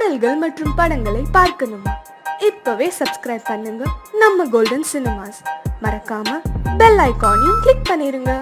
பாடல்கள் மற்றும் படங்களை பார்க்கணுமா? இப்பவே சப்ஸ்கிரைப் பண்ணுங்க நம்ம கோல்டன் சினிமாஸ். மறக்காம பெல் ஐகானையும் கிளிக் பண்ணிருங்க.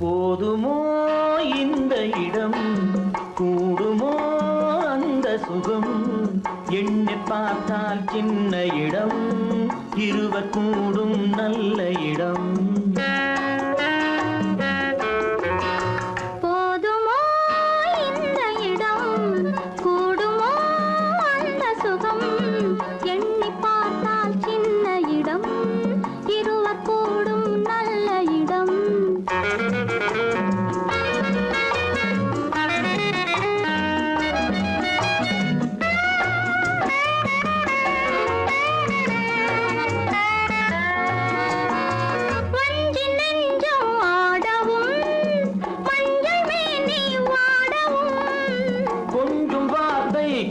போதுமோ இந்த இடம், கூடுமோ அந்த சுகம், எண்ணி பார்த்தால் சின்ன இடம், இருவர் கூடும் நல்ல இடம். போதுமோ இந்த இடம், கூடுமோ அந்த சுகம், எண்ணி பார்த்தால் சின்ன இடம், இருவர் கூடும் நல்ல இடம்.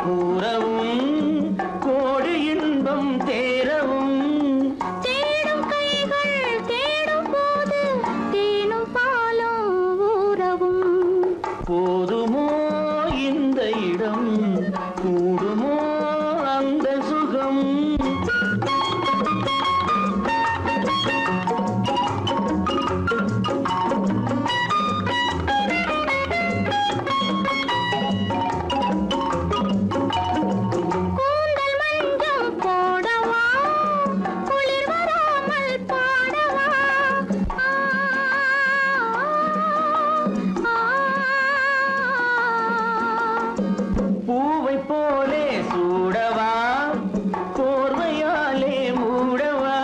கூறவும் கோடி இன்பம் தேரவும், தேடும் கைகள் தேடும் போது தேனும் பாலும் ஊறவும். போதுமோ இந்த இடம், கூடுமோ அந்த சுகம். பூவை போலே சூடவா, போர்வையாலே மூடவா,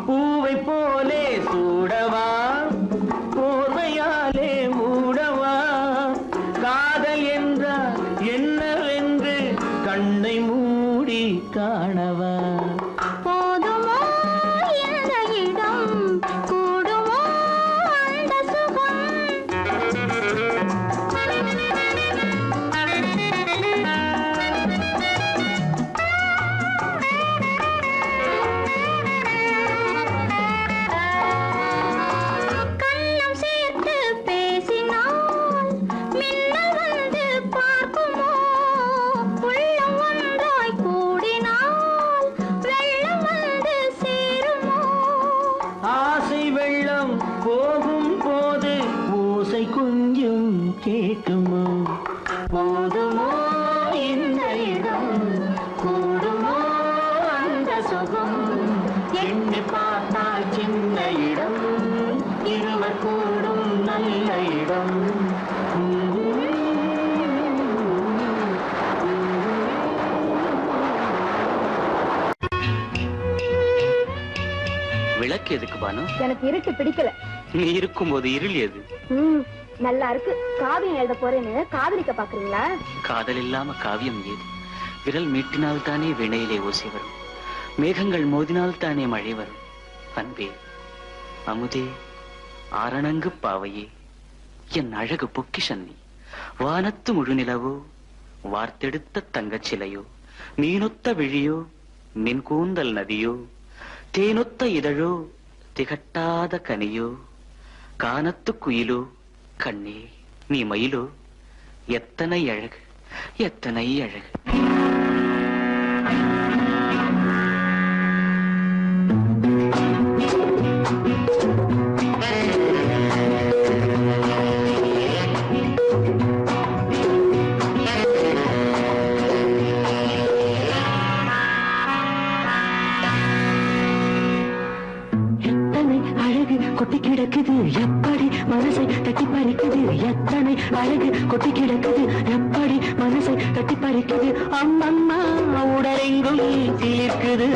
பூவை போலே சூடவா, போர்வையாலே மூடவா, காதல் என்றால் என்னவென்று கண்ணை மூடி காணவா. போதுமோ இந்த இடம், கூடுமோ அந்த சுகம். கண்ணம் சேர்த்து பேசினால் மின்னல் வந்து பார்க்குமோ, உள்ளம் ஒன்றாய் கூடினால் வெள்ளம் வந்து சேருமோ. ஆசை வெள்ளம் போகும் போது ஓசை கொஞ்சம் கேட்குமோ. போதுமோ இந்த இடம், கூடுமோ அந்த சுகம், எண்ணி பார்த்தால் சின்ன இடம், இருவர் கூடும் நல்ல இடம். விளக்கு எதுக்கு பானு? எனக்கு இருட்டு பிடிக்கல. நீ இருக்கும்போது இருள் எது? நல்லா இருக்கு. காவியம் எழுத போறேன்னு காதலிக்க பாக்குறீங்களா? காதல் இல்லாம காவியம் ஏது? விரல் மீட்டினால் தானே வினையிலே ஓசை வரும், மேகங்கள் மோதினால் தானே மழை வரும். அன்பே, அமுதே, ஆரணங்கு பாவையே, என் அழகு பொக்கிஷன்னி, வானத்து முழுநிலவோ, வார்த்தெடுத்த தங்கச் சிலையோ, மீனொத்த விழியோ, மின் கூந்தல் நதியோ, தேனொத்த இதழோ, திகட்டாத கனியோ, கானத்து குயிலோ, கண்ணே நீ மயிலோ, எத்தனை அழகு, எத்தனை அழகு. கொட்டி கிடக்குது எப்படி மனசை தட்டி பறிக்குது, எத்தனை அழகு கொட்டி கிடக்குது எப்படி மனசை தட்டி பறிக்குது. அம்மம்மா உடலெங்கும் சிலிர்க்குது,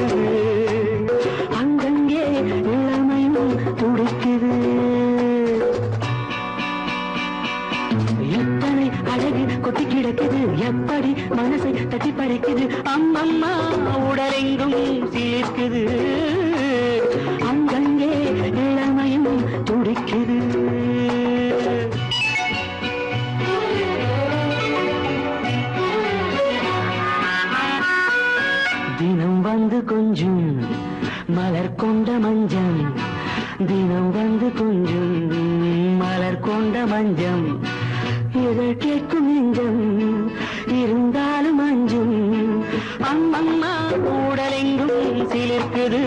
அங்கங்கே இளமயம் துடிக்குது. எத்தனை அழகு கொட்டி கிடக்குது, எப்படி மனசை தட்டி பறிக்குது. அம்மம்மா உடலெங்கும் சீர்க்குது, அங்கங்கே இளமயம் துடிக்குது. தினம் வந்து கொஞ்சம் மலர் கொண்ட மஞ்சம், தினம் வந்து கொஞ்சம் மலர் கொண்ட மஞ்சம். இதழ் கேட்கும் நெஞ்சம் இருந்தாலும் அஞ்சும். அம்மம்மா உடலெங்கும் சிலிர்க்குது,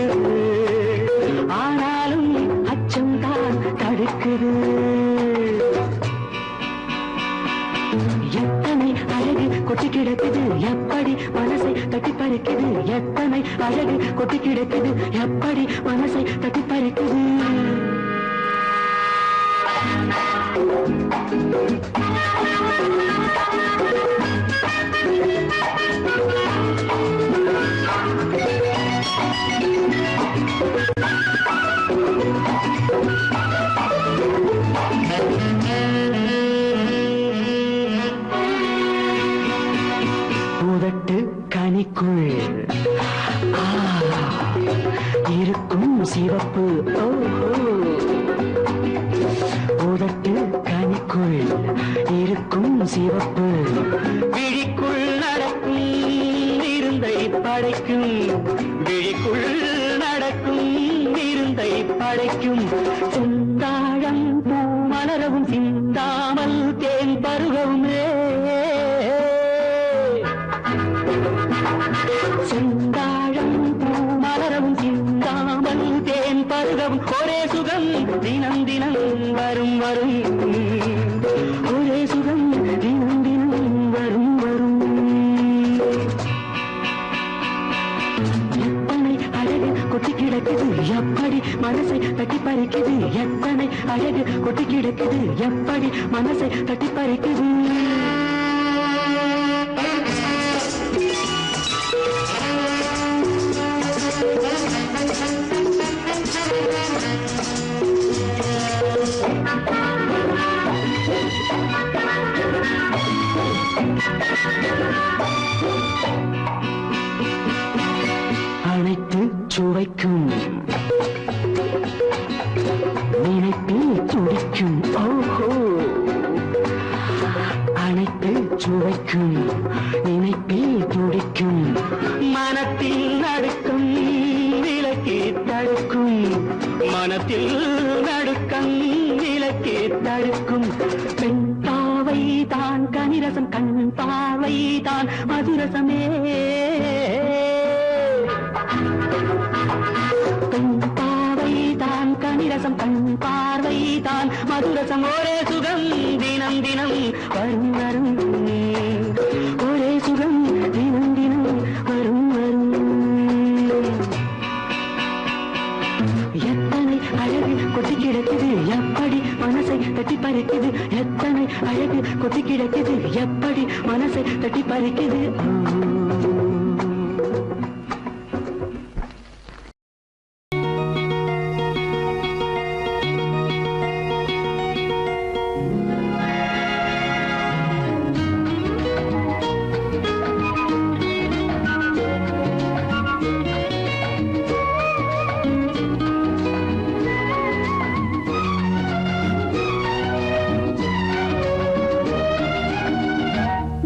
ஆனாலும் அச்சம் தான் தடுக்குது. எத்தனை அழகு கொட்டி கிடக்குது, எப்படி மனசை தட்டி பறிக்குது. எத்தனை அழகு கொட்டி கிடக்குது, எப்படி மனசை தட்டி பறிக்குது. உதட்டு கனிக்குள் இருக்கும் சிவப்பு. ஓஹோ, உதட்டு கனிக்குள் இருக்கும் சிவப்பு. விழிக்குள் நடக்கும் இருந்தை படைக்கும், விழிக்குள் நடக்கும் இருந்தை படைக்கும். செந்தாழம் பூ மலரவும் சிந்தாமல் தேன் பருகவுமே. செந்தாழம் பூ மலரவும் சிந்தாமல் தேன் பருகவும். ஒரே சுகம் தினம் தினம் வரும் வரும், ஒரே சுகம் தினம் தினம் வரும் வரும். எத்தனை அழகு கொட்டி கிடக்குது, எப்படி மனசை தட்டி பறிக்குது. எத்தனை அழகு கொட்டி கிடக்குது, எப்படி மனசை தட்டி பறிக்குது. அனைத்து சுவைக்கும் நினைப்பில் துடிக்கும். ஓஹோ, அனைத்து சுவைக்கும் நினைப்பில் துடிக்கும். மனத்தில் நடுக்கம் விலக்கி தடுக்கும், மனத்தில் நடுக்கம் விலக்கி தடுக்கும். பெண் பாவை தான் கனிரசம், கண் பார்வை தான் மதுரசமே. பெண் பாவை தான் கனிரசம், கண் பார்வை தான் மதுரசம். ஒரே சுகம் தினம் தினம் வரும் வரும், ஒரே சுகம் தினம் தினம் வரும் வரும். எத்தனை அழகு கொட்டி கிடக்குது, எப்படி மனசை தட்டி பறிக்குது. எத்தனை அழகு கொட்டி கிடக்குது, எப்படி மனசை தட்டி பறிக்குது.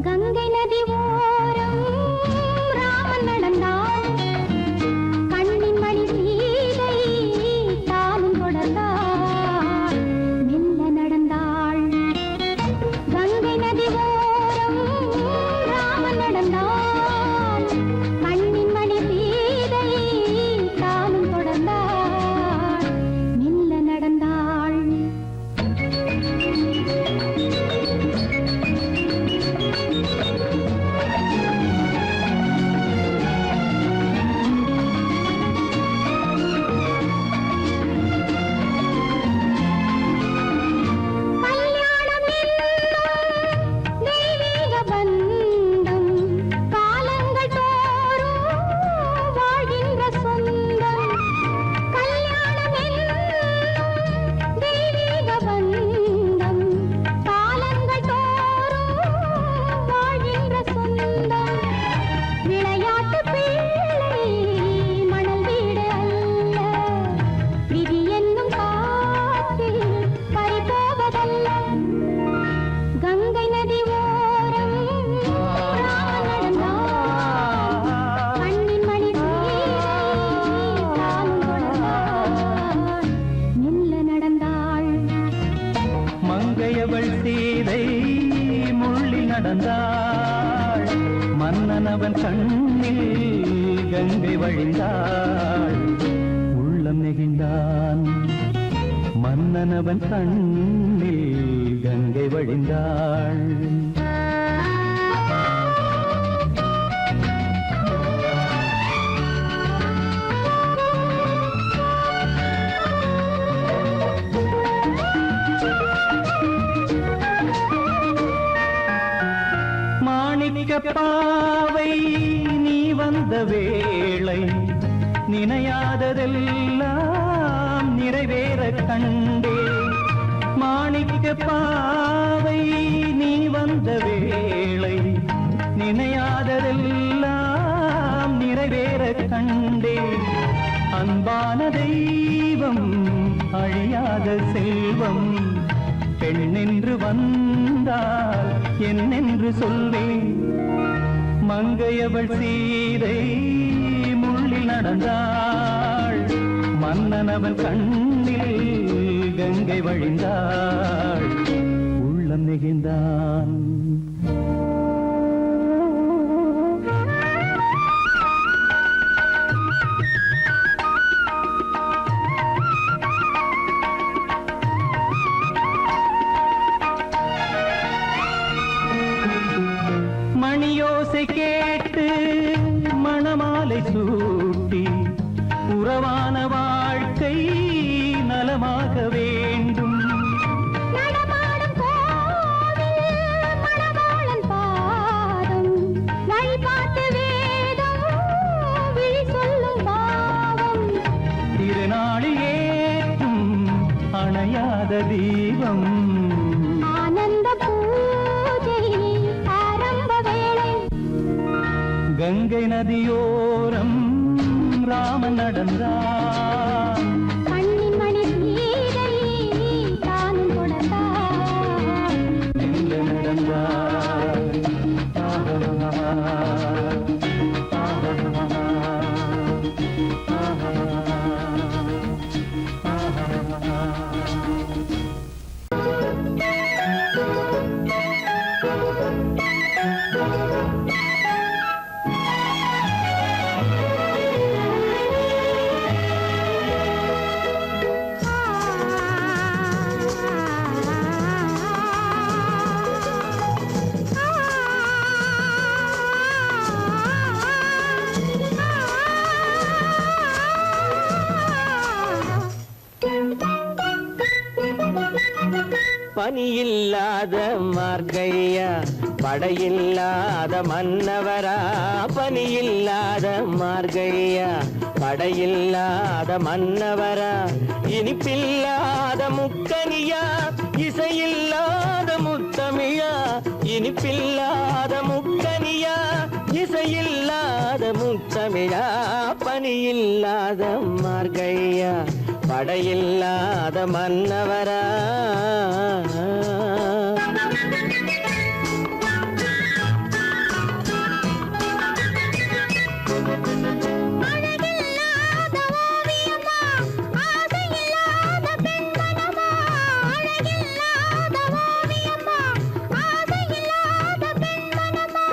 கங்கை நதி ஓரம் நடந்தாள் மன்னனவன் கண்ணில் கங்கை வழிந்தாள் உள்ளம் நெகிழ்ந்தான் மன்னனவன் கண்ணில் கங்கை வழிந்தாள் பாவை நீ வந்த வேளை நினையாததெல்லாம் நிறைவேற கண்டே மாணிக்க பாவை நீ வந்த வேளை நினையாததெல்லாம் நிறைவேற கண்டே அன்பான தெய்வம் அழியாத செல்வம் பெண்ணென்று வந்தால் என்னென்று சொல்வேன் மங்கையவள் சீதை முள்ளில் நடந்தாள் மன்னனவன் கண்ணில் கங்கை வழிந்தாள் உள்ளம் நெகிழ்ந்தான் மணியோசை கேட்டு மணமாலை சூட்டி உறவான வாழ்க்கை நலமாக வேண்டும் நடமாடும் கோவில் மணவாளன் பாதம் வழிபாட்டு வேதம் விழி சொல்லும் பாவம் திருநாளில் ஏற்றும் அணையாத தீபம் ஆனந்த பூஜை ஆரம்ப வேளை கங்கை நதியோரம் ராமன் நடந்தார் கண்ணின் மணி சீதை தானும் கொடுத்தார் எங்க நடந்தார் பனியில்லாத மார்கழியா படையில்லாத மன்னவரா பனியில்லாத மார்கழியா படையில்லாத மன்னவரா இனிப்பில்லாத முக்கனியா இசையில்லாத முத்தமிழா இனிப்பில்லாத முக்கனியா இசையில்லாத முத்தமிழா பனியில்லாத மார்கழியா படையில்லாத மன்னவரா அழகில்லாத ஓவியமா ஆசையில்லாத பெண்மனமா அழகில்லாத ஓவியமா ஆசையில்லாத பெண்மனமா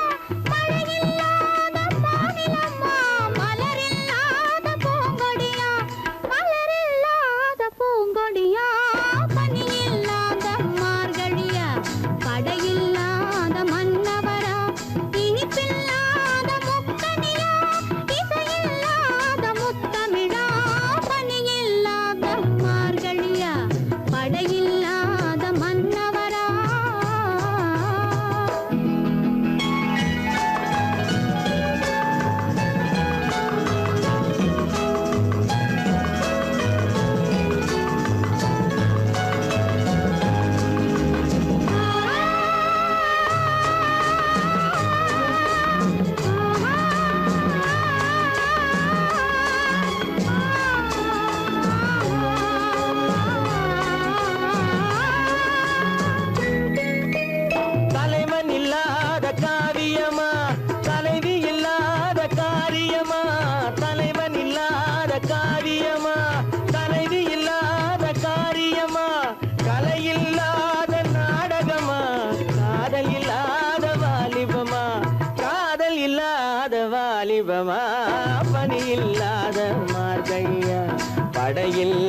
மழையில்லாத மாநிலமா மலரில்லாத பூங்கொடியா மலரில்லாத பூங்கொடியா பனியில்லாத மார்கழியா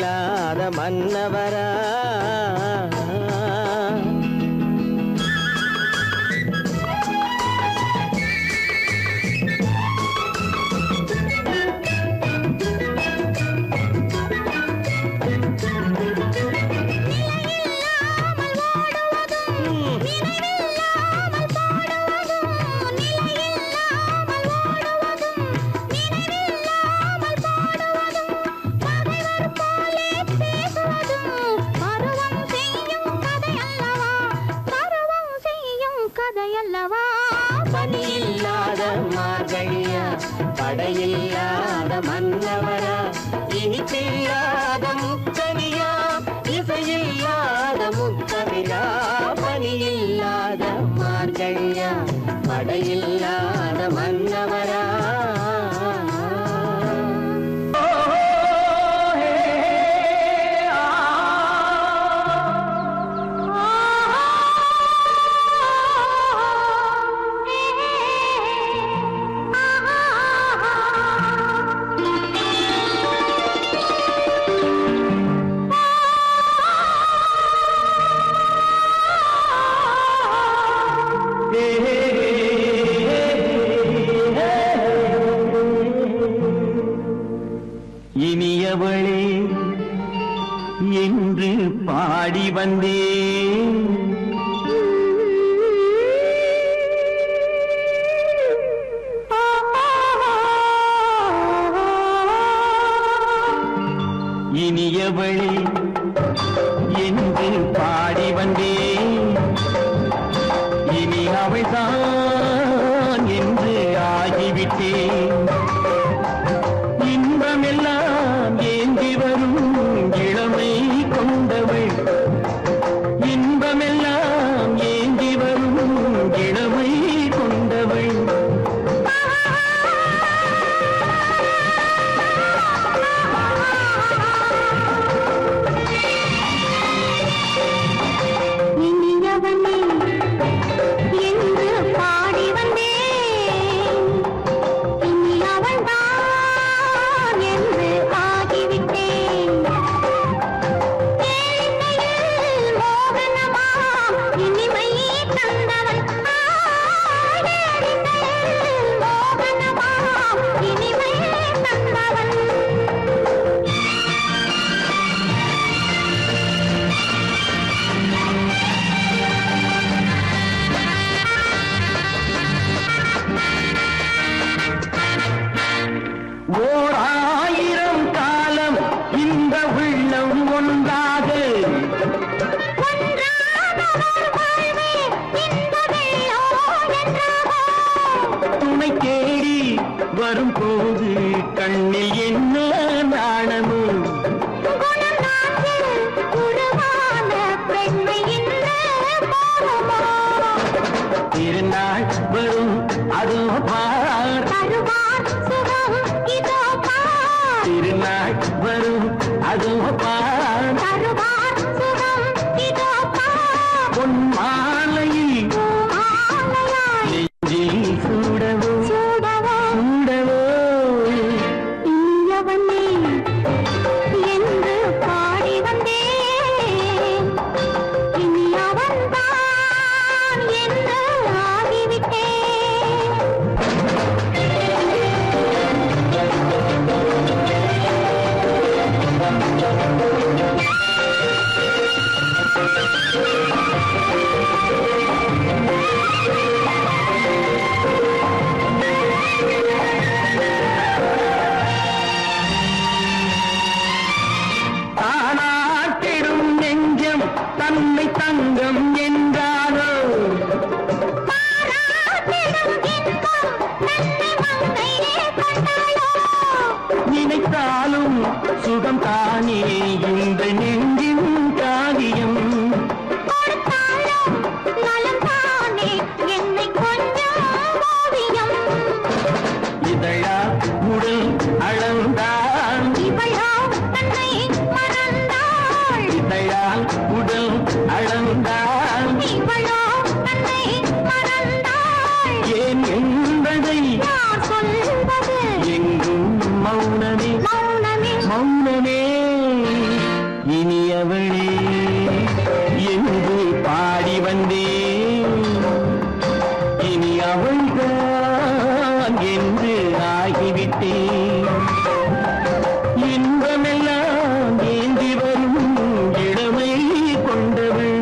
படையில்லாத மன்னவரா பணியில்லாத மார்கழியா படையில்லாத மன்னவரா இனிப்பில்லாத முக்கனியா இசையில்லாத முத்தமிழா பணியில்லாத மார்கழியா படையில்லாத மன்னவரா இனியவளே என்று பாடி வந்தேன் இனியவளே என்று பாடி வந்தேன் இனி அவள்தான் என்று ஆகிவிட்டேன் இன்பமெல்லாம் ஏந்தி வரும் இளமை கொண்டவள் இன்பமெல்லாம் ஏந்தி வரும் இளமை கொண்டவள் இனியவனே என்று பாடி வந்தேன் இனி அவள்தான் என்று ஆகிவிட்டேன் ஏழையில் மோகனமாம் இனிமை தந்தவன் ஏழையில் மோகனமாம் இனிமை தந்தவன் ஓர் ஆயிரம் காலம் இந்த உள்ளம் ஒன்றாக துணை தேடி வரும்போது கண்ணில் என்ன நாணமும் திருநாள் வரும் அதோ பார் திருநாள் வரும் அதோ பார் பொன் மாலையில் நெஞ்சில் சூடவோ சூடவோ என்று பாடி வந்தேன் இனி அவன்தான் என்று ஆகிவிட்டேன் தானாட்டிடும் நெஞ்சம் தன்னை தங்கம் என்றாரோ நினைத்தாலும் சுகம் தானே இந்த நெஞ்சின் காரியம் இதழா உடல் அளந்தான் இதழால் உடல் அளந்தான் ஏன் என்பதை எங்கும் மௌனமே மௌனமே இனியவளே என்று பாடி வந்தேன். இனி அவள்தான் என்று ஆகிவிட்டேன். இன்பமெல்லாம் ஏந்தி வரும் இளமை கொண்டவள்.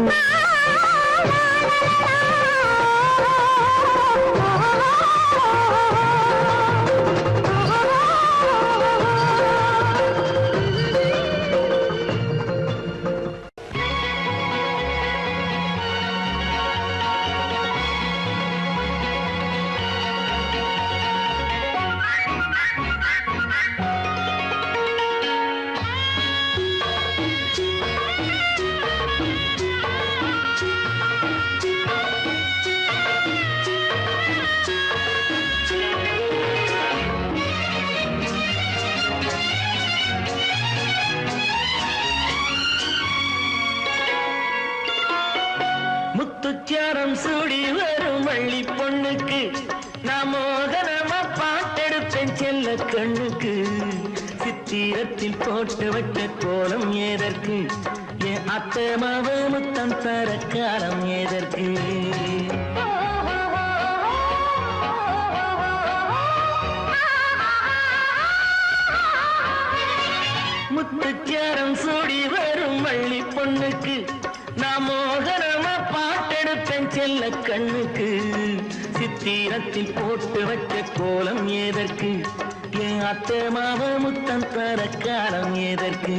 முத்துச்சாரம் சூடி வரும் வள்ளி பொண்ணுக்கு நான் மோகனமா பாட்டெடுப்பேன் செல்ல கண்ணுக்கு. சித்திரத்தில் போட்டு வச்ச கோலம் ஏதற்கு? என் அத்தை மாவ முத்தம் தர காலம் ஏதற்கு? முத்துச்சாரம் சூடி வரும் வள்ளி பொண்ணுக்கு நான் மோகனமா பாட்டெடுப்பேன் செல்ல கண்ணுக்கு. சித்திரத்தில் போட்டு வச்ச கோலம் ஏதற்கு? என் அத்தை மாவ முத்தம் தர காலம் ஏதற்கு?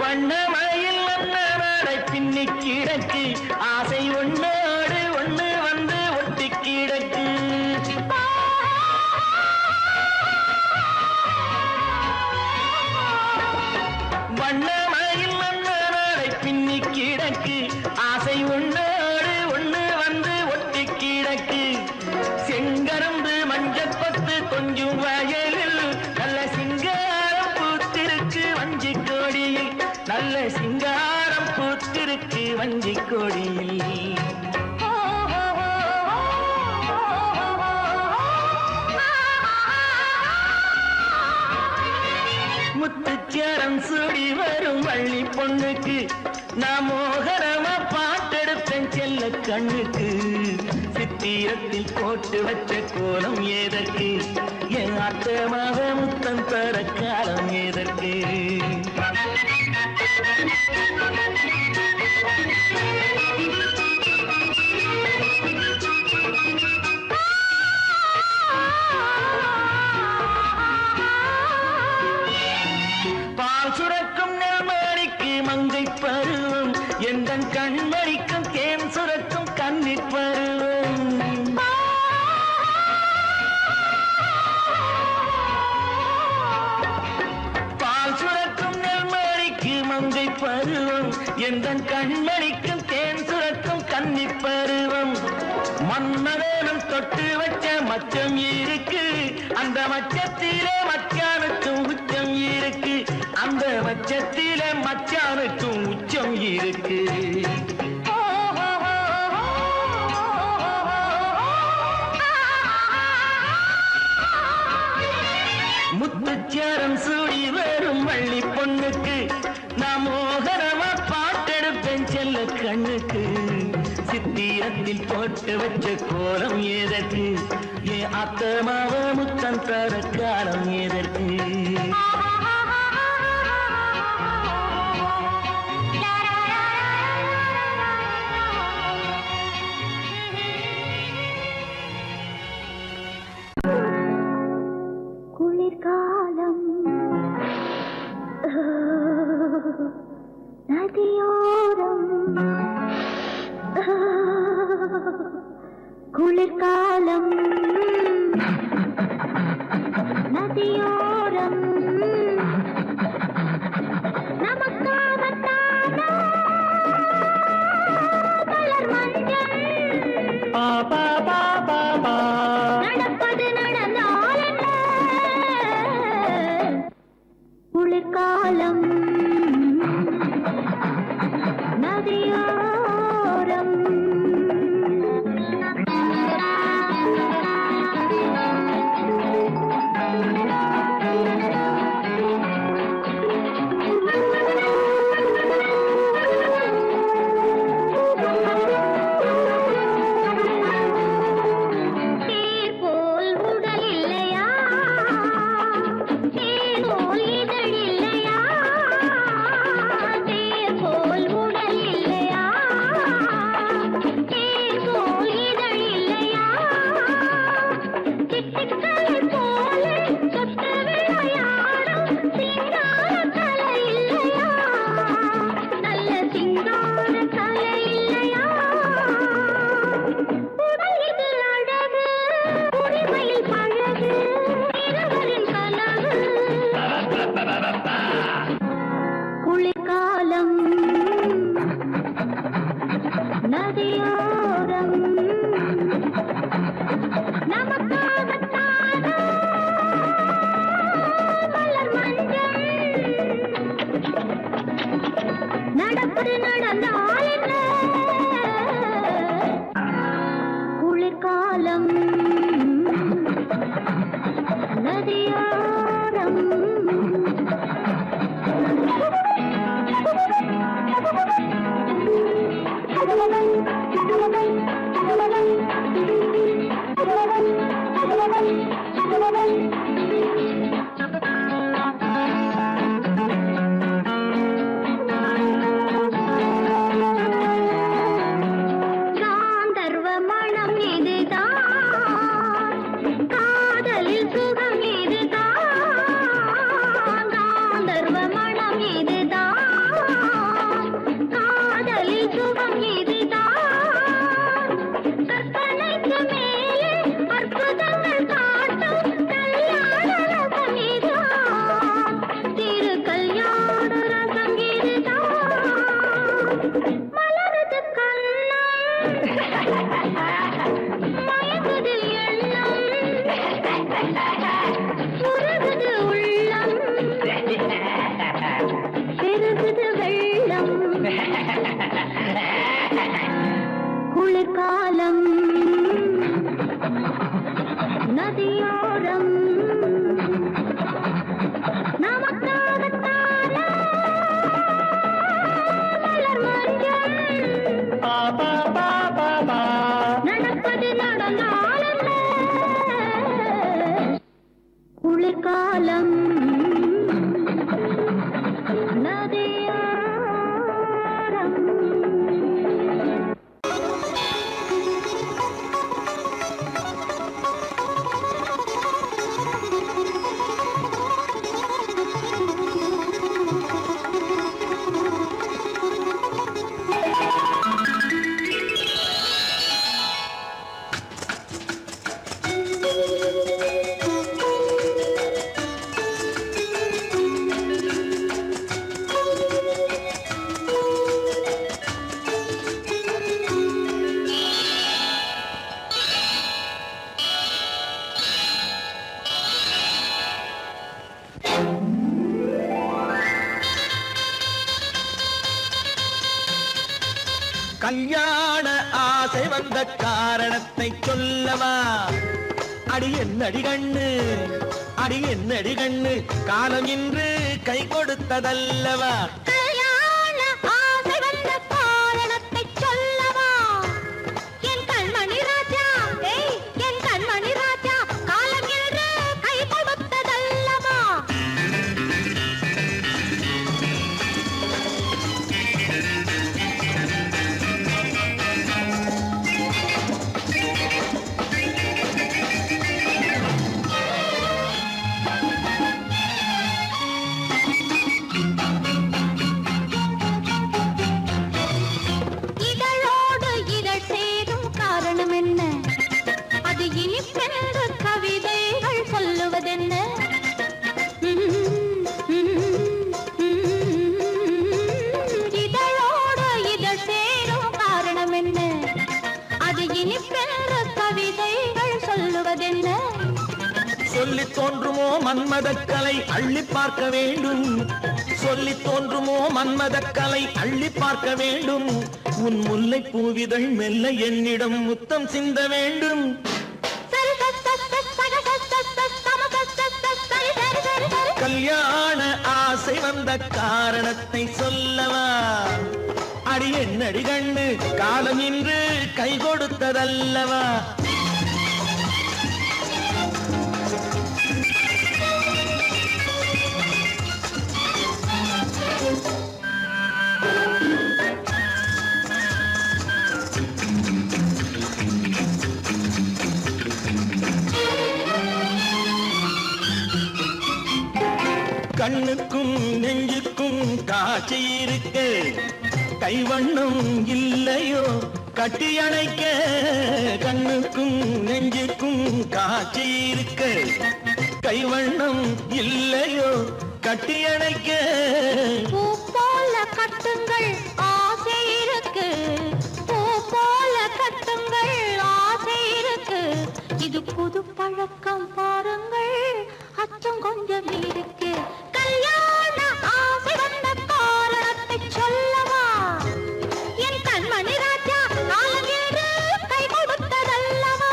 வண்ணமயில் வண்ணமடை பின்னி கிடக்கு, ஆசை ஒன்னோடு ஒண்ணு வந்து ஒட்டி கிடக்கு. வண்ணமயில் வண்ணமடை பின்னி கிடக்கு, ஆசை ஒன்னோடு ஒண்ணு வந்து ஒட்டி கிடக்கு. செங்கரும்பு மஞ்சப்பத்து கொஞ்சம் வயலில் நல்ல சிங்காரம் பூத்திருக்கு வஞ்சி கொடியில். நல்ல சிங்காரம் பூத்திருக்கு வஞ்சி கொடியில். முத்துச்சாரம் சூடி வரும் வள்ளி பொண்ணுக்கு நான் மோகனமா பாட்டெடுப்பேன் செல்ல கண்ணுக்கு. சித்திரத்தில் போட்டு வச்ச கோலம் ஏதற்கு? என் அத்தை மாவ முத்தம் தர காலம் ஏதற்கு? பால் சுரக்கும் நெல்மணிக்கு மங்கை பருவம், எந்தன் கண்மணிக்கும் தேன் சுரக்கும் கன்னி பருவம். பால் சுரக்கும் நெல்மணிக்கு மங்கை பருவம், எந்தன் கண்மணிக்கும் தேன் சுரக்கும் கன்னி பருவம். மன்மதனும் தொட்டு வச்ச மச்சம் இருக்கு, அந்த மச்சத்திலே மச்சானுக்கும் உச்சம் இருக்கு. அந்த மச்சத்திலே மச்சானுக்கும் உச்சம் இருக்கு. முத்துச்சாரம் சூடி வரும் வள்ளி பொண்ணுக்கு நான் மோகனமா பாட்டெடுப்பேன் செல்ல கண்ணுக்கு. சித்திரத்தில் போட்டு வச்ச கோலம் ஏதற்கு? என் அத்தை மாவ முத்தம் தர காலம் ஏதற்கு? குளிர்காலம் நதியோரம், குளிர்காலம் நதியோரம் குளிர்காலம் நதியோரம் குளிர்காலம் நதியோரம் நமக்காகத்தான மலர் மஞ்சள் நடப்பது நடந்தால் என்ன குளிர்காலம் நதியோரம் காந்தர்வ மனம் இதுதான் காதலில் சுகம் இதுதான் காந்தர்வ மனம் இதுதான் காதலில் சுகம் இதுதான் கற்பனைக்கு மேலே அற்புதங்கள் காட்டும் கல்யாண ரசம் இதுதான் திரு கல்யாண ரசம் இதுதான் மலரது கண்ணம் மயங்குது எண்ணம் உருகுது உள்ளம் பெருகுது வெள்ளம் குளிர்காலம் நதியோரம் நமக்காகத்தான மலர் மஞ்சள் நடப்பது நடந்தால் என்ன குளிர்காலம் நதியோரம் கல்யாண ஆசை வந்த காரணத்தை சொல்லவா? அடி என்னடி கண்ணு, அடி என்னடி கண்ணு, காலம் இன்று கை கொடுத்ததல்லவா? கல்யாண ஆசை வந்த காரணத்தை சொல்லவா? என் கண்மணி ராஜா, என் கண்மணி ராஜா, காலம் என்று கை கொடுத்ததல்லவா? சொல்லி தோன்றுமோ மன்மதக்கலை அள்ளி பார்க்க வேண்டும், சொல்லி தோன்றுமோ மன்மத கலை அள்ளி பார்க்க வேண்டும் உன் முல்லை பூவிதழ் மெல்ல என்னிடம் முத்தம் சிந்த வேண்டும் கல்யாண ஆசை வந்த காரணத்தை சொல்லவா அடி என்னடி கண்ணு காலம் இன்று கை கொடுத்ததல்லவா கண்ணுக்கும் நெஞ்சுக்கும் காட்சி இருக்க கைவண்ணம் இல்லையோ கட்டி அணைக்க கண்ணுக்கும் நெஞ்சுக்கும் காட்சி இருக்க கைவண்ணம் இல்லையோ கட்டி அணைக்க பூ போல கட்டுங்கள் ஆசை இருக்கு பூ போல கட்டுங்கள் ஆசை இருக்கு இது புது பழக்கம் பாருங்கள் அச்சம் கொஞ்சம் இருக்கு கல்யாண ஆசை வந்த காரணத்தை சொல்லவா என் கண்மணி ராஜா நாளங்கேறு கை கொடுத்ததல்லவா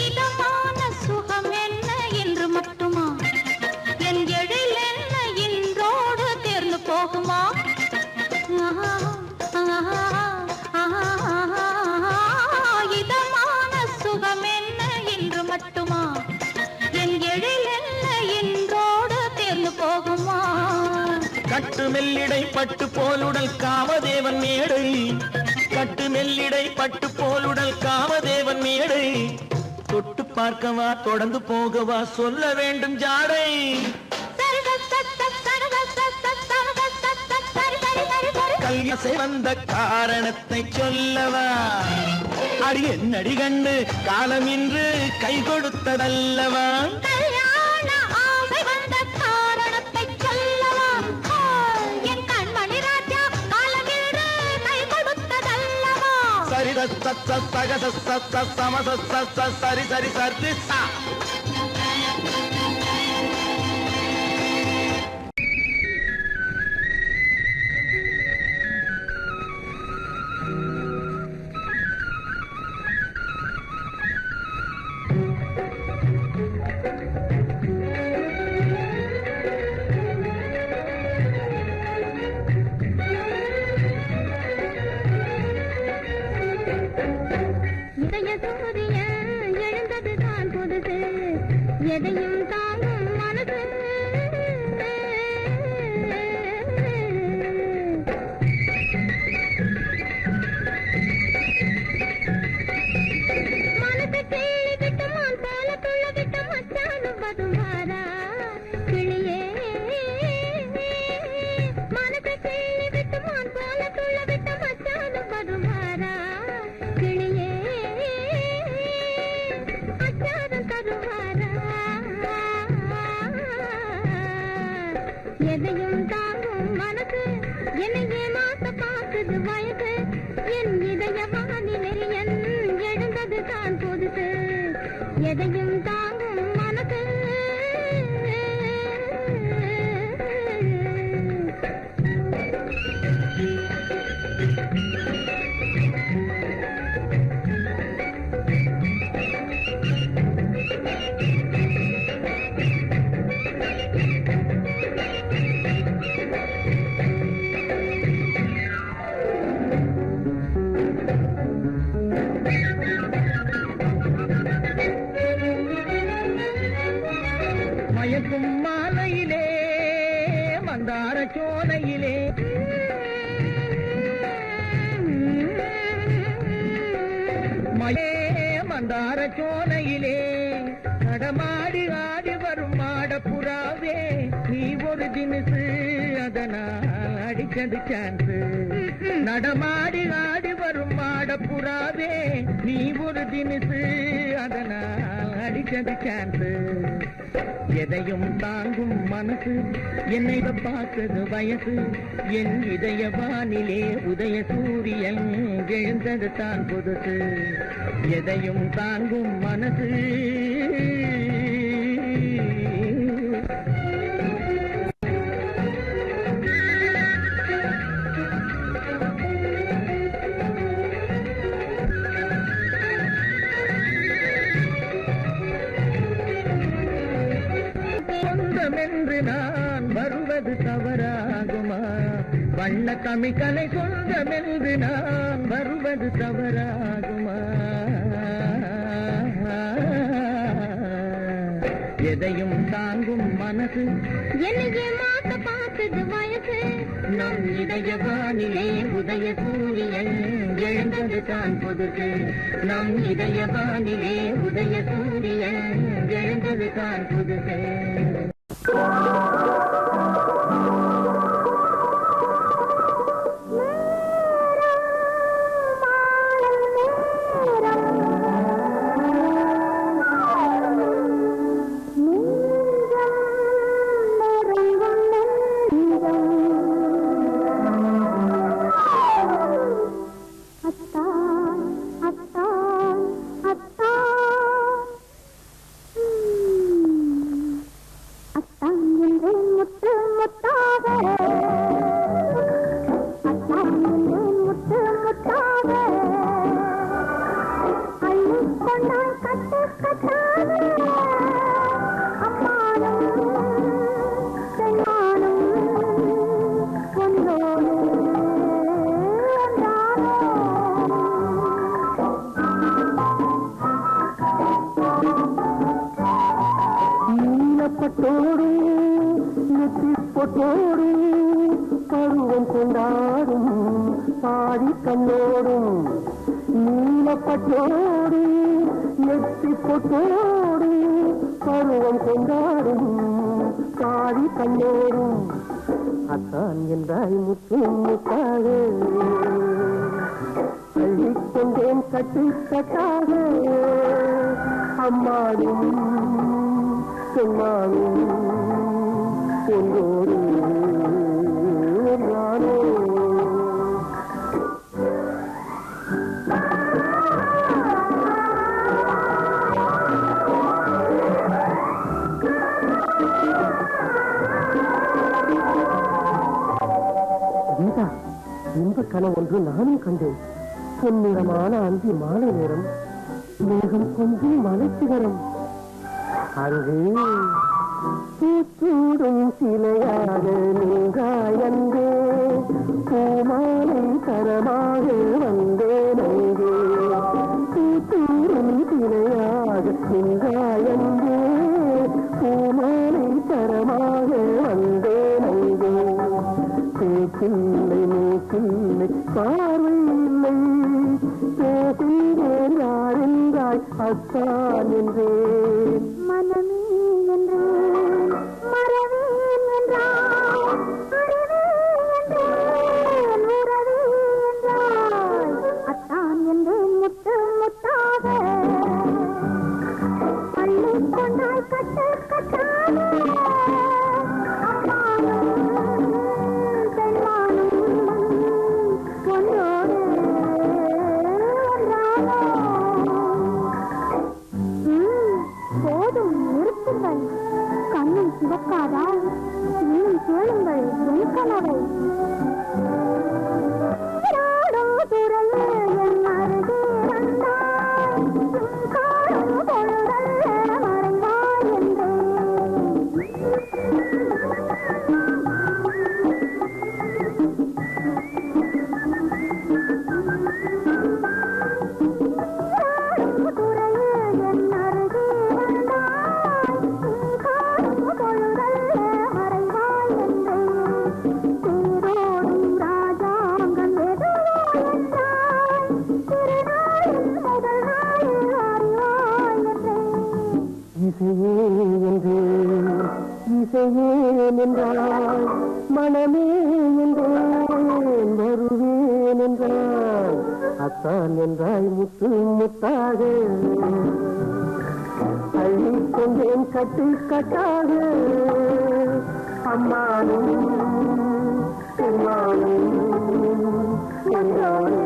இதமான சுகம் என்ன என்று மட்டுமா என் எழில் என்ன இன்றோடு தேர்ந்து போகுமா இதமான சுகம் என்ன என்று மட்டுமா என் எழில் என்ன இன்றோடு தேர்ந்து போகுமா கட்டு மெல்லிடை பட்டு போலுடல் காமதேவன் மேடை கட்டு மெல்லிடை பட்டு போலுடல் காமதேவன் மேடை தொட்டு பார்க்கவா தொடர்ந்து போகவா சொல்ல வேண்டும் ஜாடை கல்யாசை வந்த காரணத்தை சொல்லவா அடி என்னடி கண்டு காலம் இன்று கை கொடுத்ததல்லவா கல்யாண ஆசை வந்த காரணத்தை சொல்லவா என் கண்மணி ராஜா காலமின்று கை கொடுத்ததல்லவா சரி சக சம சரி சரி சரி சா இதய சூரியன் எழுந்தது தான் புதுசு எதையும் தாங்கும் மனசு மனசு கேள்வி விட்டு மான் போல துள்ள விட்டு மச்சானும் பதுமாரா கிளியே மனசு கேள்வி விட்டு மான் போல துள்ள விட்டு மச்சானும் பதுமாரா கிளியே அச்சாரம் தருவாரா எதையும் தாங்கும் மனசு என்னையே மாத்த பார்க்குது வயது என் இதய வானிலை என் எழுந்தது தான் புதுசு எதையும் தாங்கும் மனசு மயக்கும் மாலையிலே மந்தார சோலையிலே மந்தார சோலையிலே நடமாடி ஆடி வரும் மாடப்புறாவே நீ ஒரு தினசு அதனால் அடிச்சது சான்ஸ் நடமாடி ஆடி வரும் மாடப்புறாவே நீ ஒரு தினசு அதனால் அடிச்சது சான்ஸ் எதையும் தாங்கும் மனசு என்னை பார்த்தது வயசு என் இதய வானிலே உதய சூரியன் எழுந்தது தான் புதுசு எதையும் தாங்கும் மனசு சொந்தமென்று நான் வருவது தவறாகுமா வண்ண தமிழ்கலை சொந்தமென்று நான் வருவது தவறாகுமா எதையும் தாங்கும் மனசு என்னையே மாத்த பார்த்தது வயசு நம் இதய வானிலே உதய சூரியன் எழுந்தது தான் புதுசு நம் இதய வானிலே உதய சூரியன் எழுந்தது தான் புதுசு பருவம் கொண்டாடும் பாடி கண்ணோடும் நீலப்பட்டோடு நெத்தி பொட்டோடு பருவம் கொண்டாடும் பாடி கண்ணோடும் அத்தான் என்றாய் முத்து முத்தாக அள்ளிக்கொண்டேன் கட்டு கட்டாக அம்மாடும் செம்மாடும் ஒன்றோடு நானோ கீதா இந்த கனவு ஒன்று நானும் கண்டேன் பொன்னிறமான அந்தி மாலை நேரம் மேகம் கொஞ்சம் மலைச்சிகரம் அங்கே பூச்சூடும் சிலையாக நின்றாயந்தே பூமாலை தரமாக வந்தேன் அங்கே பூச்சூடும் சிலையாக நின்றாயந்தே பூமாலை தரமாக வந்தேன் அங்கே பேச்சில்லை மூச்சில்லை பார்வை இல்லை பேசுகிறேன் யாரென்றாய் அத்தான் என்றேன் மனமே என்றேன் மறவேன் என்றாய் அறிவே என்றேன் உறவே என்றாய் அத்தான் என்றேன் முத்து முத்தாக பள்ளி கொண்டாய் கட்டு கட்டாக கண்ணில் சிவக்காதா இன்னும் கேளுங்கள் என் கனவை இசையே என்றால் மனமே என்றேன் வருவேன் என்றால் அத்தான் என்றாய் முத்து முத்தாக கொண்டேன் கட்டு கட்டாக அம்மானும் எம்மானும் என்றானே.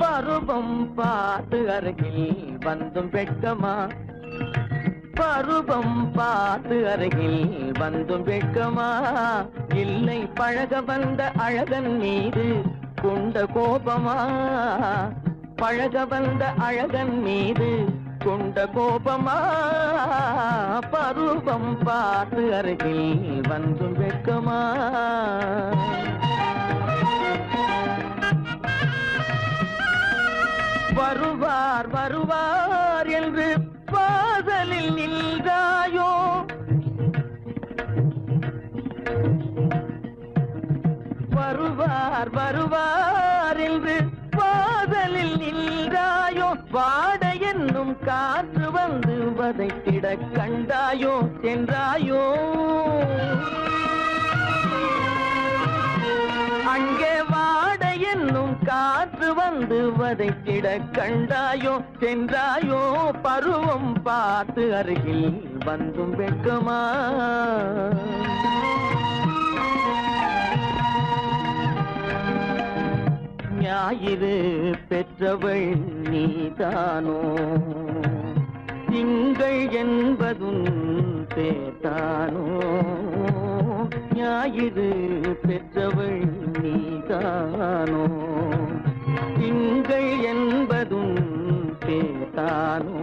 பருவம் பார்த்து அருகில் வந்தும் வெட்கமா, பருவம் பார்த்து அருகில் வந்தும் வெட்கமா, இல்லை பழக வந்த அழகன் மீது கொண்ட கோபமா, பழக வந்த அழகன் மீது கொண்ட கோபமா, பருவம் பார்த்து அருகில் வந்தும் வெட்கமா. வருவார் வருவார் என்று வாசலில் நின்றாயோ, வருவார் வருவார் என்று வாசலில் நின்றாயோ, வாட என்னும் காற்று வந்து வதைத்திட கண்டாயோ சென்றாயோ, அங்கே வாட என்னும் காற்று வந்து வதைத்திட கண்டாயோ சென்றாயோ, பருவம் பார்த்து அருகில் வந்தும் வெட்கமா. ஞாயிறு பெற்றவள் நீதானோ, திங்கள் என்பதும் பேத்தானோ, ஞாயிறு பெற்றவள் நீதானோ, திங்கள் என்பதும் பேத்தானோ,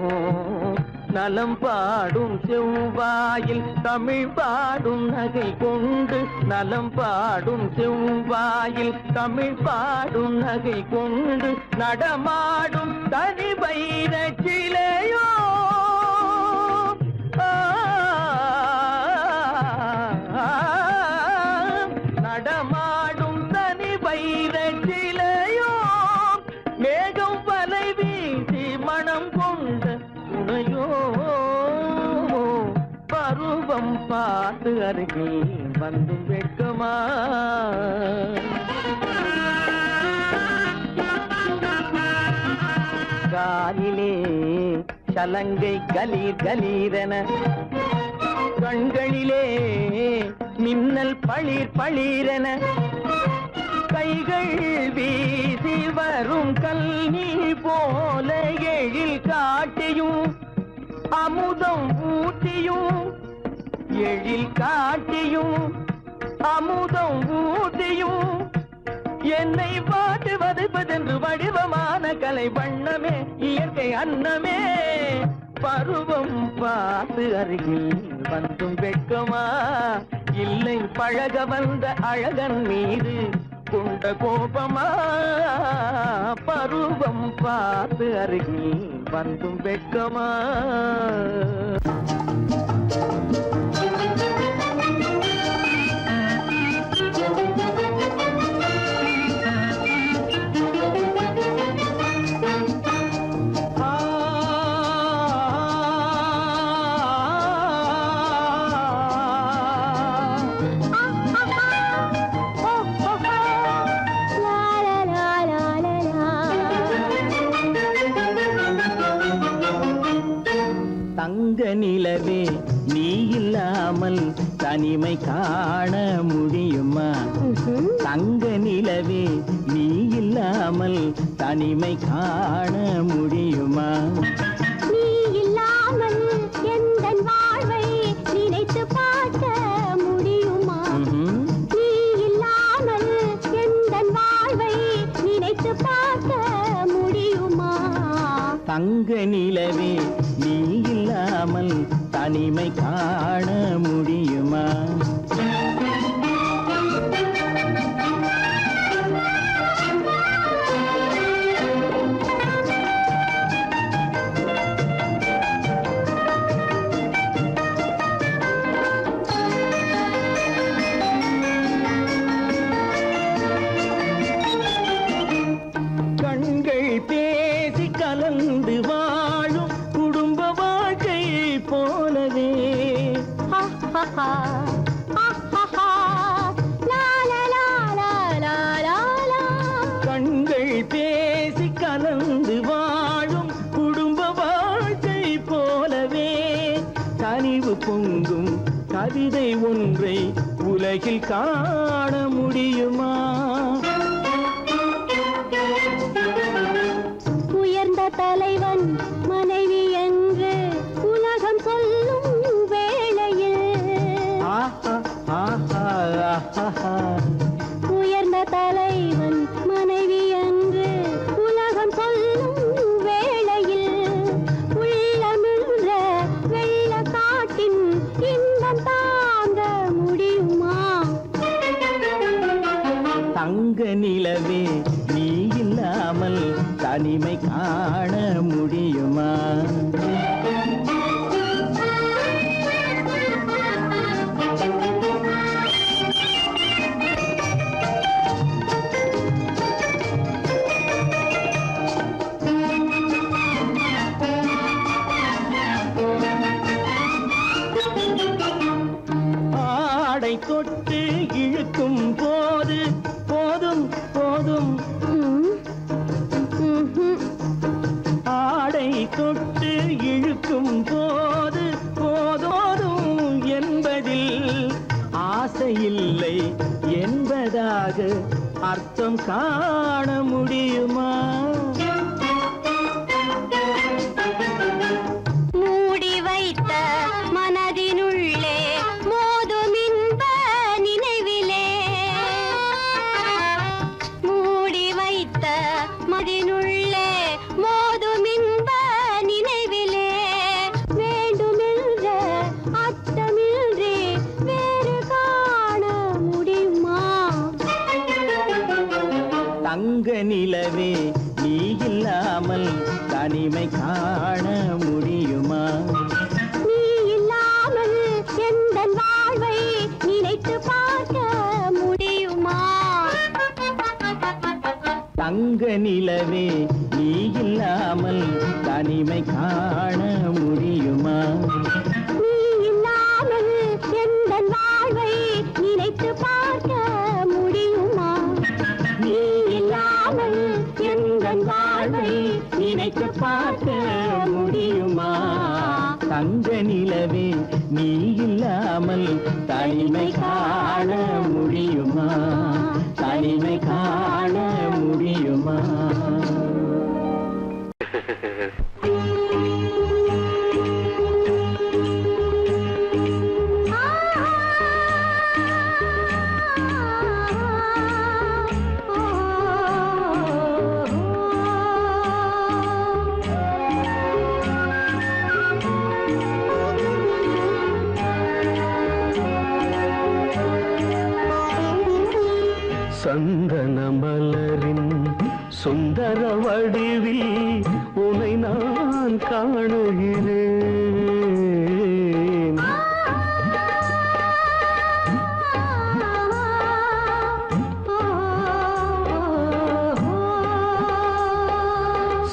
நலம் பாடும் செவ்வாயில் தமிழ் பாடும் நகை கொண்டு, நலம் பாடும் செவ்வாயில் தமிழ் பாடும் நகை கொண்டு, நடமாடும் தனி வைர சிலையோ, நடமாடும் தனி வைர சிலையோ, மேகம் வலை வீசி மனம் கொண்ட துணையோ, பருவம் பார்த்து அருகில் வந்தும் வெட்கமா. காலிலே சலங்கை கலீர் கலீரென, கண்களிலே மின்னல் பளிர் பளிரென, கைகள் வீசி வரும் கல்வி போல எழில் காட்டியும் அமுதம் ஊட்டியும், எழில் காட்டியும் அமுதம் ஊட்டியும், என்னை பாட்டு வதைப்பதென்று வடிவமான கலை வண்ணமே இயற்கை அன்னமே, பருவம் பார்த்து அருகில் வந்தும் வெட்கமா, இல்லை பழக வந்த அழகன் மீது கொண்ட கோபமா, பருவம் பார்த்து அருகில் வந்தும் வெட்கமா. தங்க நிலவே நீ இல்லாமல் தனிமை காண முடியுமா, தங்க நிலவே நீ இல்லாமல் தனிமை காண முடியுமா, நீ இல்லாமல் எந்தன் வாழ்வை நினைத்து பார்க்க முடியுமா, நீ இல்லாமல் எந்தன் வாழ்வை நினைத்து பார்க்க முடியுமா, தங்க நிலவே நீ இல்லாமல் தனிமை காண முடியுமா? கண்கள் பேசி கலந்து வாழும் குடும்ப வாழ்க்கை போலவே கண்கள் பேசி கலந்து வாழும் குடும்ப வாழ்க்கை போலவே கனிவு பொங்கும் கவிதை ஒன்றை உலகில் காண முடியுமா? உயர்ந்த தலைவன் மனைவி என்று உலகம் சொல்லும் வேளையில் உயர்ந்த தலைவன் மனைவி என்று உலகம் சொல்லும் வேளையில் உள்ளமிழ்ற வெள்ள காட்டின் இன்பம் தாங்க முடியுமா? தங்க நிலவே நீ இல்லாமல் தனிமை காண முடியுமா? ஆடை தொட்டு இழுக்கும் போது போதும் போதும் ஆடை தொட்டு இழுக்கும் போது போதோதும் என்பதில் ஆசையில்லை என்பதாக அர்த்தம் காண முடியுமா? மூடி வைத்த மனதினுள்ளே மோதும் இன்ப நினைவிலே மூடி வைத்த மனதினுள்ளே மோதும் இன்ப நினைவிலே வேண்டுமென்ற அர்த்தமின்றி வேறு காண முடியுமா? தங்க நிலவே நீ இல்லாமல் தனிமை காண முடியுமா? நீ இல்லாமல் எந்தன் வாழ்வை நினைத்து பார்க்க முடியுமா? தங்க நிலவே நீ இல்லாமல் தனிமை காண முடியுமா? நீ இல்லாமல் எந்தன் வாழ்வை நினைத்து பார்க்க முடியுமா? நீ இல்லாமல் எந்தன் வாழ்வை நினைத்து பார்க்க முடியுமா? தங்க நிலவே நீ இல்லாமல் தனிமை காண முடியுமா? தனிமை காண முடியுமா? சந்தன மலரின் சுந்தர வடிவில் உனை நான் காணுகிறேன்.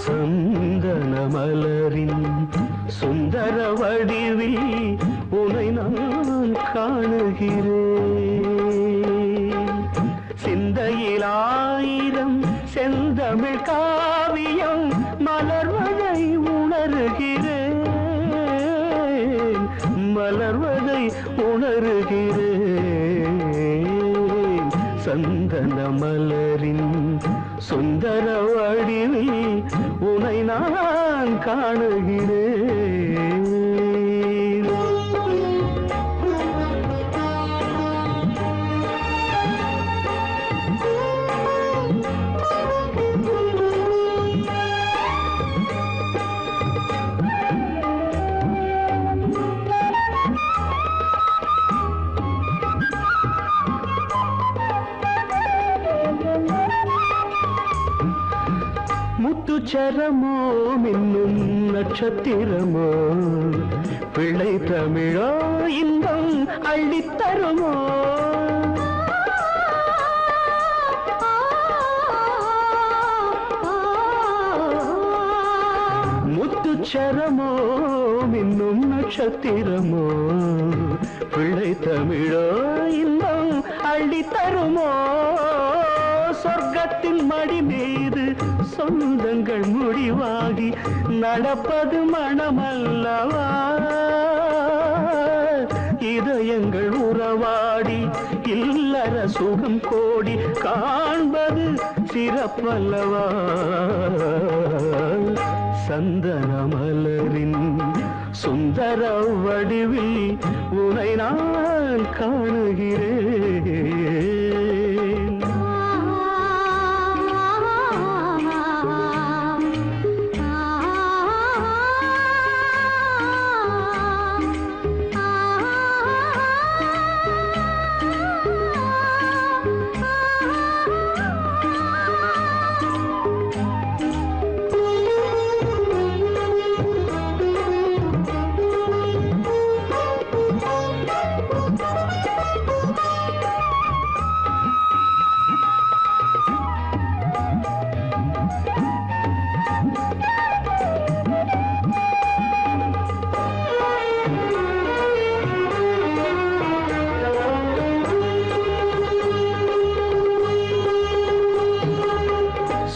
சந்தன மலரின் சுந்தர வடிவில் உனை நான் காணுகிறேன். சிந்தையில் ஆயிரம் செந்தமிழ் காவியம் மலர்வதை உணர்கிறேன். மலர்வதை உணர்கிறேன். சந்தன மலரின் சுந்தர வடிவில் உனை நான் காணுகிறேன். முத்துச்சரமோ மின்னும் நட்சத்திரமோ பிள்ளை தமிழோ இன்பம் அள்ளித்தருமோ முத்துச்சரமோ மின்னும் நட்சத்திரமோ பிள்ளை தமிழோ இன்பம் அள்ளித்தருமோ சொர்க்கத்தின் மடி மீது சொந்தங்கள் முடிவாகி நடப்பது மனமல்லவா இதயங்கள் உறவாடி இல்லற சுகம் கோடி காண்பது சிறப்பல்லவா சந்தன மலரின் சுந்தர வடிவில் உனை நான் காணுகிறேன்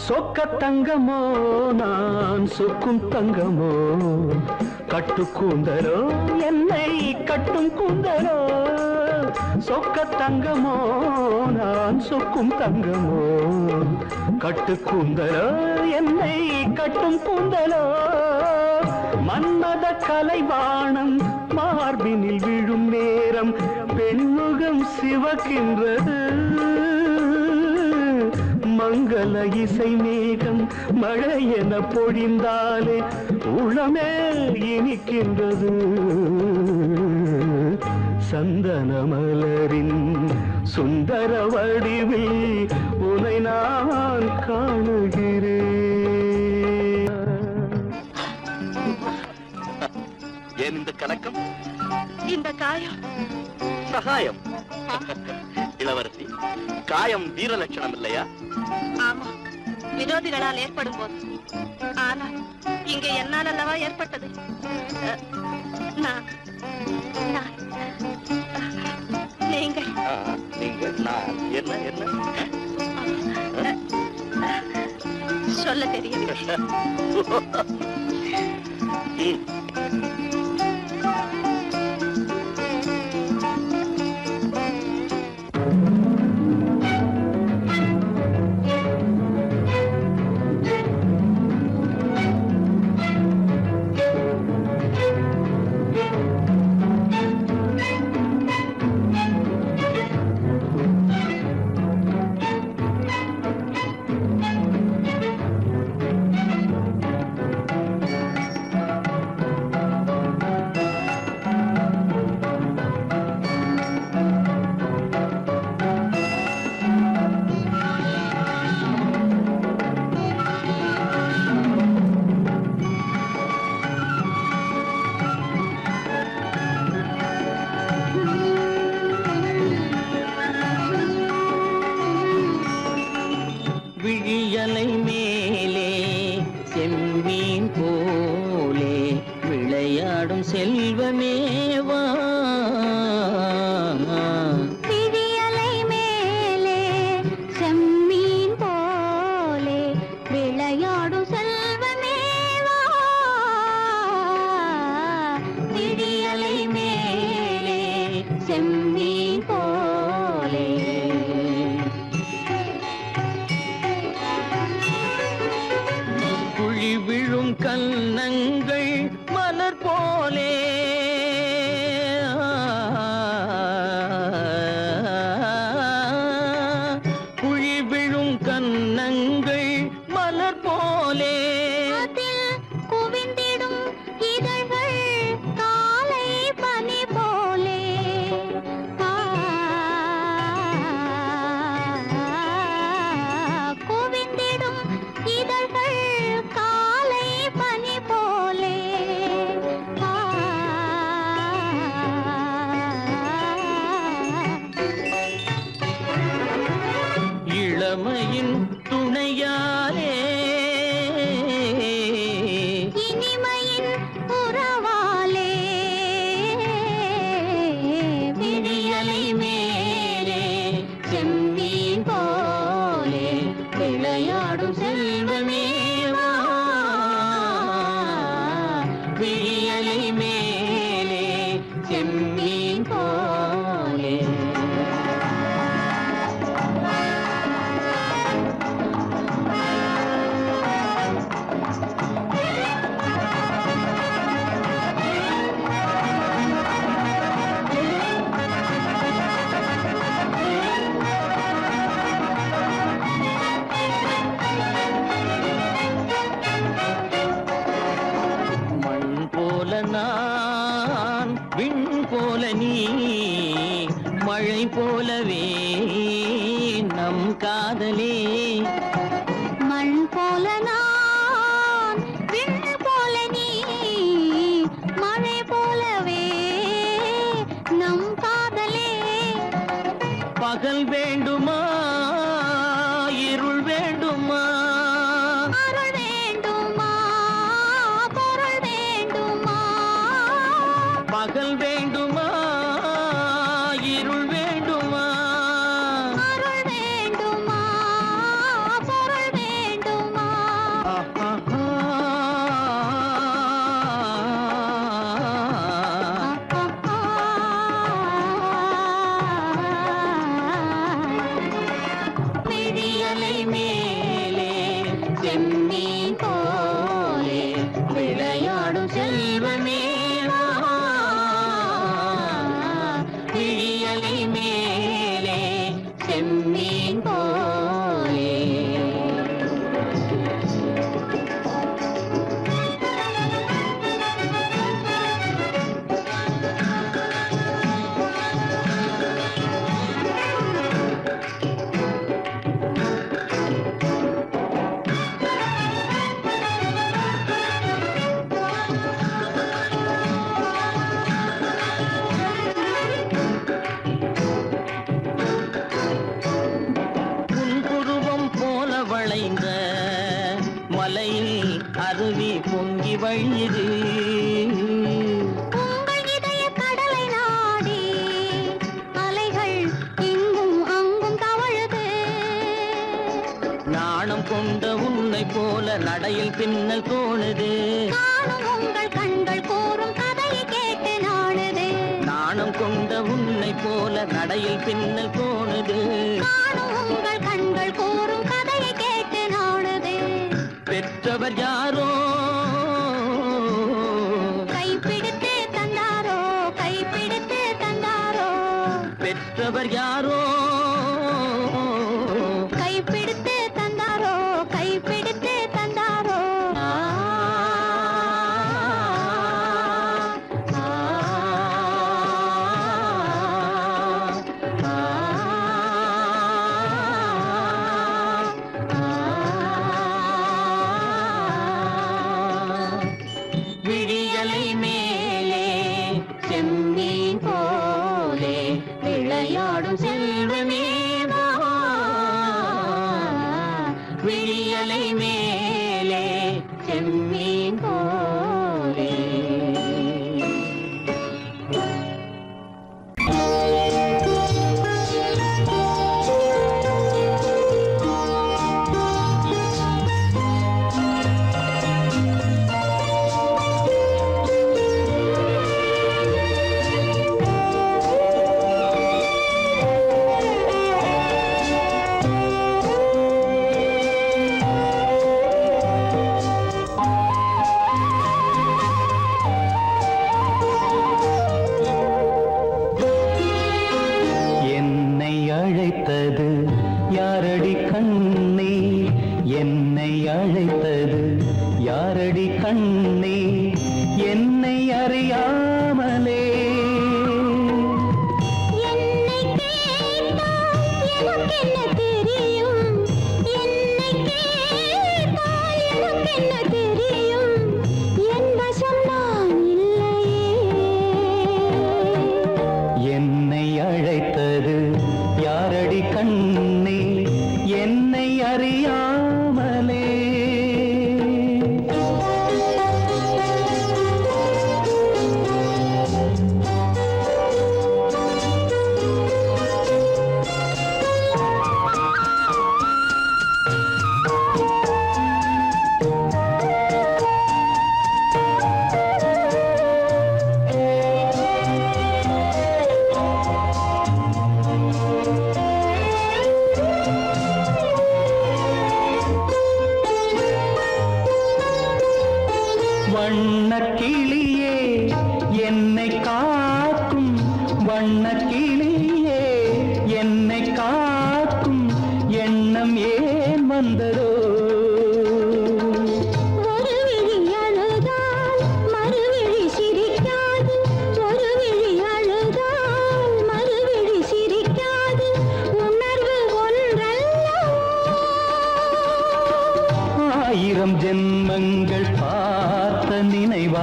சொக்க தங்கமோ நான் சொக்கும் தங்கமோ கட்டு கூந்தலோ என்னை கட்டும் கூந்தலோ சொக்க தங்கமோ நான் சொக்கும் தங்கமோ கட்டு கூந்தலோ என்னை கட்டும் கூந்தலோ மன்மத கலைவாணம் மார்பினில் விழும் நேரம் பெண்முகம் சிவக்கின்றது மங்கள இசை மேகம் மழை என பொழிந்தாலே உளமே இனிக்கின்றது சந்தன மலரின் சுந்தர வடிவில் உனை நான் காணுகிறேன் ஏன் இந்த கலக்கம் இந்த காயம் சகாயம் இளவரசி காயம் வீர லட்சணம் இல்லையா ஆமா விரோதிகளால் ஏற்படும் போது ஆனால் இங்கே என்னால் அல்லவா ஏற்பட்டது நீங்கள் நீங்கள் நான் என்ன என்ன சொல்ல தெரியவில்லை விழியலை மேலே செம்மீன் போலே விளையாடும் செல்வமேவா விழியலை மேலே செம்மீன் போலே விளையாடும் செல்வமேவா விழியலை மேலே செம்மீன் போலே குழி விழும் கன்னங்கள் மலர் போலே குழி விழும் கன்னங்கள் மலர் போலே அதில் குவிந்திடும் இதழ்கள் காலை பனி போலே இளமையின் துணையாலே இனிமையின் உறவாலே விடியலை மேலே செம்மீன் போலே விளையாடும் செல்வமேவா விடியலை மேலே செம்மீன் போலே நான் விண் போல நீ மழை போலவே நம் காதலே மண் போல நான் விண் போல நீ மழை போலவே நம் காதலே பகல் வேண்டுமா இருள் வேண்டுமா அருள் வேண்டுமா பொருள் வேண்டுமா பகல் வேண்டுமா இருள் வேண்டுமா அருள் வேண்டுமா பொருள் வேண்டுமா விடியலை மேலே செம்மீன் போலே விளையாடும் செல்வமேவா விடியலை மேலே செம்மீன் போலே புன்புருவம் போல வளைந்த மலையில் அருவி பொங்கி வழியுது உங்கள் இதய கடலை நாடி அலைகள் இங்கும் அங்கும் தவழுது நாணம் கொண்ட உன்னை போல நடையில் பின்னல் தோணுது காணும் உங்கள் கண்கள் கூறும் கதையை கேட்டு நாடுது நாணம் கொண்ட உன்னை போல நடையில் பின்னல் தோணுது காணும் உங்கள் கண்கள் கூறும் கதையை கேட்டு நாடுது பெற்றவர் யாரோ கைப்பிடித்து தந்தாரோ கைப்பிடித்து தந்தாரோ பெற்றவர் யாரோ கைப்பிடித்து தந்தாரோ கைப்பிடித்து தந்தாரோ ஆ, ஆ, ஆ, விடியலை மேலே செம்மீன் போலே விளையாடும் செல்வமேவா விடியலை மேலே செம்மீன் போலே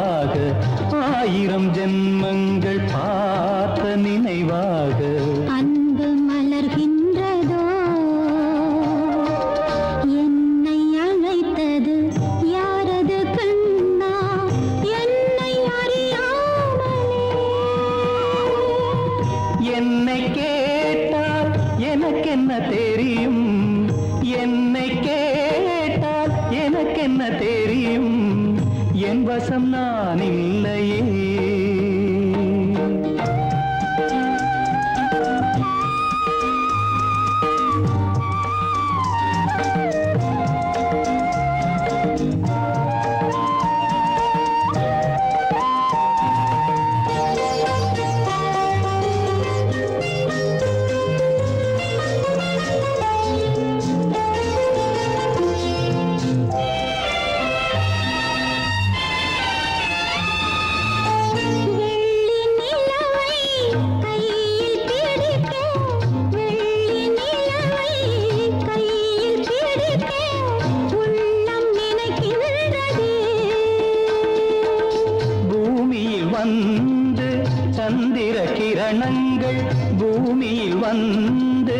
நினைவாக 1000 ஜென்மங்கள் பார்த்த நினைவாக அன்பு மலர்கின்றதோ என்னை அழைத்தது யாரது கண்ணா என்னை அறியாமலே என்னை கேட்டால் எனக்கென்ன தெரியும் என்னை கேட்டால் எனக்கென்ன தெரியும் என் வசம் நான் இல்லையே வெள்ளி நிலவை கையில் பிடிக்க வெள்ளி நிலவை கையில் பிடிக்க உள்ளம் நினைக்கின்றதே பூமியில் வந்து சந்திர கிரணங்கள் பூமியில் வந்து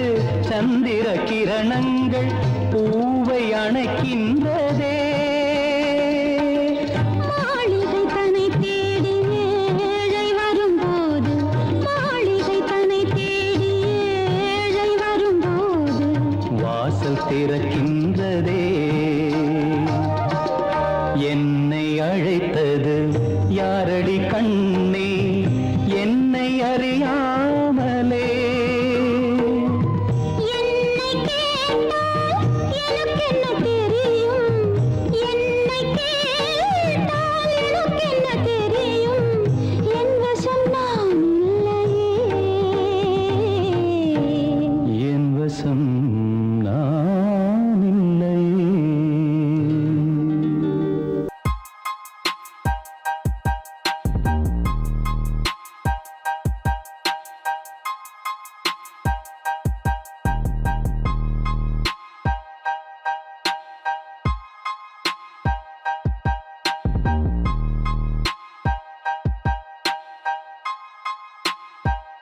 சந்திர கிரணங்கள் பூவை அணைக்கின்றதே மாளிகை தன்னை தேடி ஏழை வரும்போது மாளிகை தன்னை தேடி ஏழை வரும்போது வாசல் திறக்கின்றதே என்னை அழைத்தது யாரடி கண்ணா